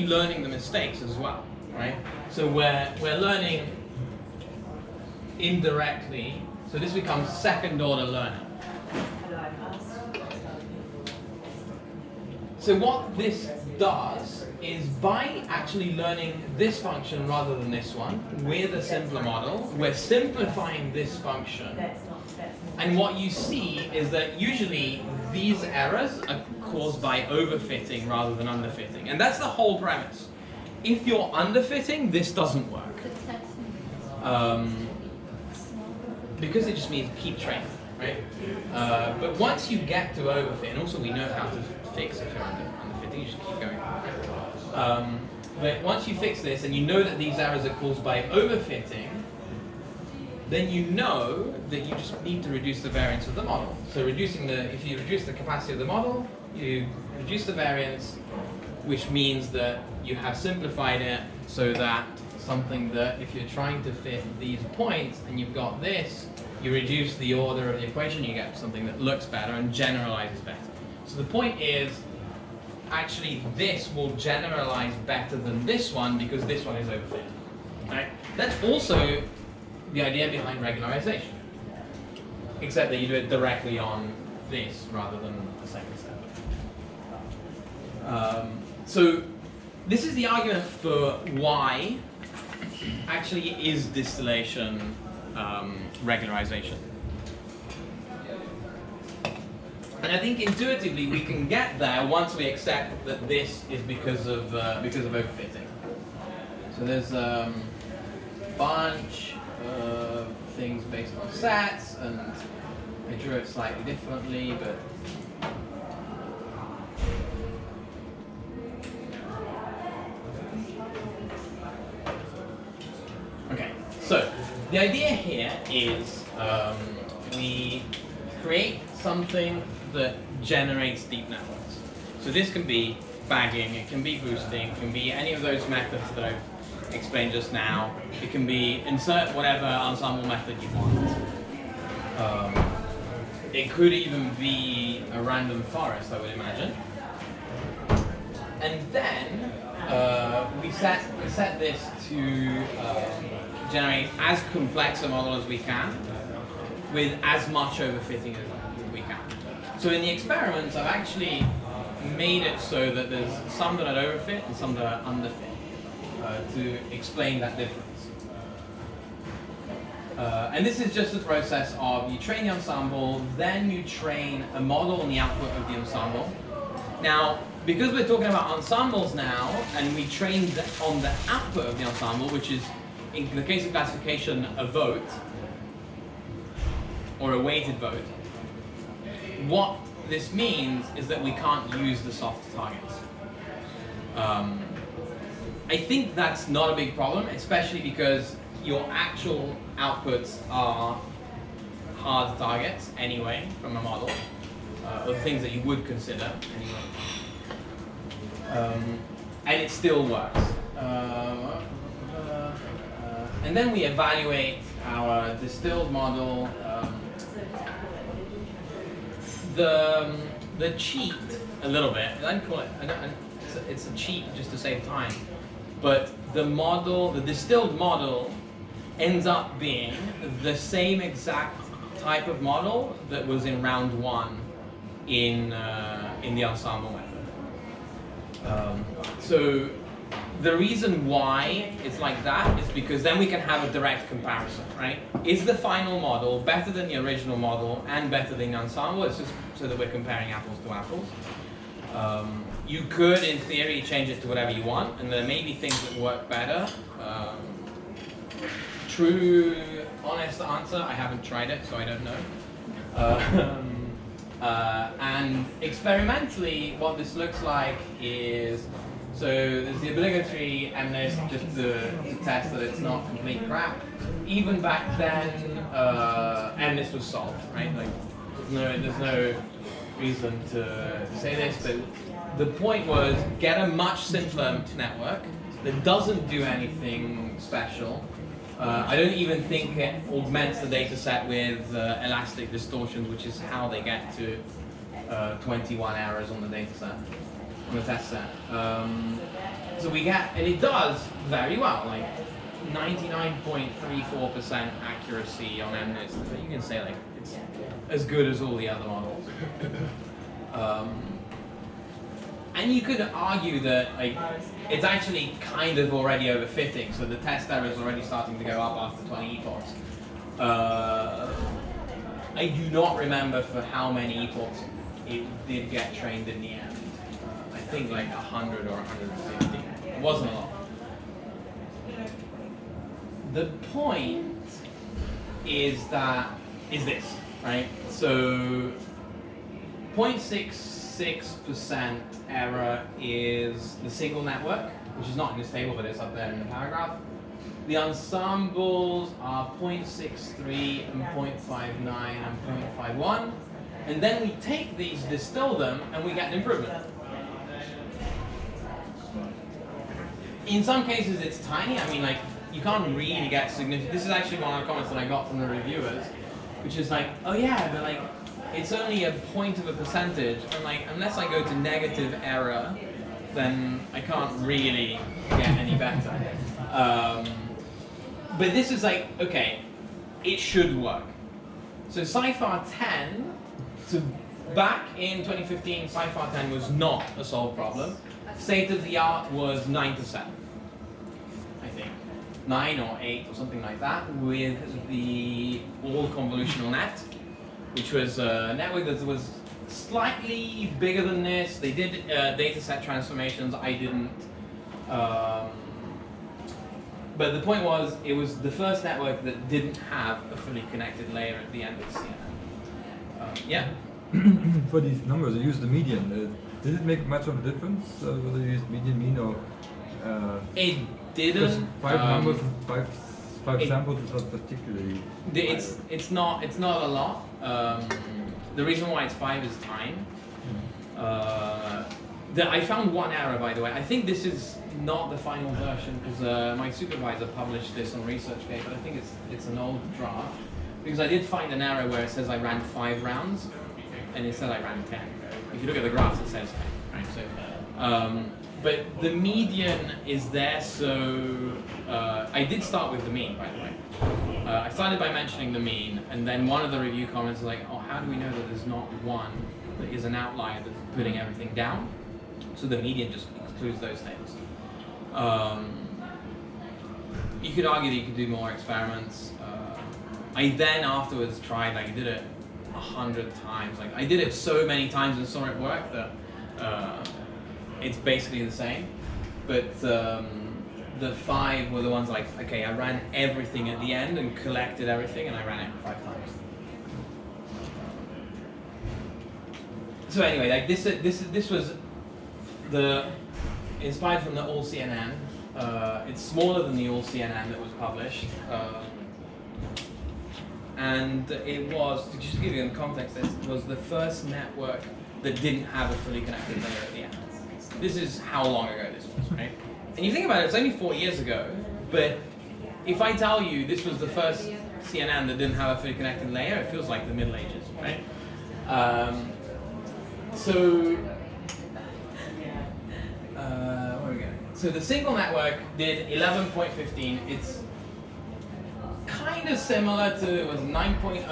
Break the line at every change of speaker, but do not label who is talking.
learning the mistakes as well, right? So we're learning indirectly. So this becomes second order learning. So what this does is by actually learning this function rather than this one with a simpler model, we're simplifying this function. And what you see is that usually these errors are caused by overfitting rather than underfitting. And that's the whole premise. If you're underfitting, this doesn't work. Because it just means keep training, right? But once you get to overfit, and also we know how to fix if you're underfitting, you just keep going. But once you fix this and you know that these errors are caused by overfitting, then you know that you just need to reduce the variance of the model. So if you reduce the capacity of the model, you reduce the variance, which means that you have simplified it so that something that if you're trying to fit these points and you've got this, you reduce the order of the equation, you get something that looks better and generalizes better. So the point is, actually this will generalize better than this one because this one is overfit. Right? That's also the idea behind regularization, except that you do it directly on this rather than the second step. So this is the argument for why actually is distillation regularization. And I think intuitively we can get there once we accept that this is because of overfitting. So there's a bunch of things based on sets, and I drew it slightly differently, but okay. So the idea here is we create something that generates deep networks. So this can be bagging, it can be boosting, it can be any of those methods that I've explained just now. It can be insert whatever ensemble method you want. It could even be a random forest, I would imagine. And then we set this to generate as complex a model as we can with as much overfitting as we can. So in the experiments, I've actually made it so that there's some that are overfit and some that are underfit to explain that difference. And this is just the process of you train the ensemble, then you train a model on the output of the ensemble. Now, because we're talking about ensembles now, and we train on the output of the ensemble, which is, in the case of classification, a vote, or a weighted vote, what this means is that we can't use the soft targets. I think that's not a big problem, especially because your actual outputs are hard targets anyway from a model, or things that you would consider anyway. And it still works. And then we evaluate our distilled model. The cheat a little bit. I don't call it. It's a cheat just to save time. But the model, the distilled model, ends up being the same exact type of model that was in round one in the ensemble method. So the reason why it's like that is because then we can have a direct comparison, right? Is the final model better than the original model and better than the ensemble? It's just so that we're comparing apples to apples. You could, in theory, change it to whatever you want, and there may be things that work better. True, honest answer, I haven't tried it, so I don't know. And experimentally, what this looks like is, so there's the obligatory MNIST just to test that it's not complete crap. Even back then, MNIST was solved, right? Like, there's no reason to say this, but the point was get a much simpler network that doesn't do anything special. I don't even think it augments the data set with elastic distortions, which is how they get to 21 errors on the data set, on the test set. So we get, and it does very well, like 99.34% accuracy on MNIST. You can say like it's as good as all the other models. And you could argue that like it's actually kind of already overfitting, so the test error is already starting to go up after 20 epochs. I do not remember for how many epochs it did get trained in the end. I think like 100 or 150. It wasn't a lot. The point is this, right? So 0.66% error is the single network, which is not in this table, but it's up there in the paragraph. The ensembles are 0.63 and 0.59 and 0.51. And then we take these, distill them, and we get an improvement. In some cases, it's tiny. I mean, like, you can't really get significant. This is actually one of the comments that I got from the reviewers, which is like, oh yeah, but like, it's only a point of a percentage, and like, unless I go to negative error, then I can't really get any better. But this is like, okay, it should work. So CIFAR 10, so back in 2015, CIFAR 10 was not a solved problem. State of the art was 9 to 7, I think. 9 or 8 or something like that, with the all convolutional net, which was a network that was slightly bigger than this. They did data set transformations, I didn't. But the point was, it was the first network that didn't have a fully connected layer at the end of the CNN. Yeah?
For these numbers, you used the median. Did it make much of a difference whether you used median, mean, or?
It didn't.
Five numbers, five samples is not particularly.
It's not a lot. The reason why it's 5 is time. I found one error, by the way. I think this is not the final version because my supervisor published this on ResearchGate, but I think it's an old draft because I did find an error where it says I ran 5 rounds and it said I ran 10. If you look at the graphs, it says 10, right? So, but the median is there, so I did start with the mean, by the way. I started by mentioning the mean, and then one of the review comments was like, oh, how do we know that there's not one that is an outlier that's putting everything down? So the median just excludes those things. You could argue that you could do more experiments. I then afterwards tried, like I did it 100 times. Like I did it so many times and saw it work that it's basically the same. But the 5 were the ones like, okay, I ran everything at the end and collected everything, and I ran it 5 times. So anyway, like this was inspired from the All CNN. It's smaller than the All CNN that was published. And it was, just to give you in context, this was the first network that didn't have a fully connected layer at the end. This is how long ago this was, right? And you think about it, it's only 4 years ago, but if I tell you this was the first CNN that didn't have a fully connected layer, it feels like the Middle Ages, right? Where are we going? So the single network did 11.15. It's kind of similar to, it was 9.0.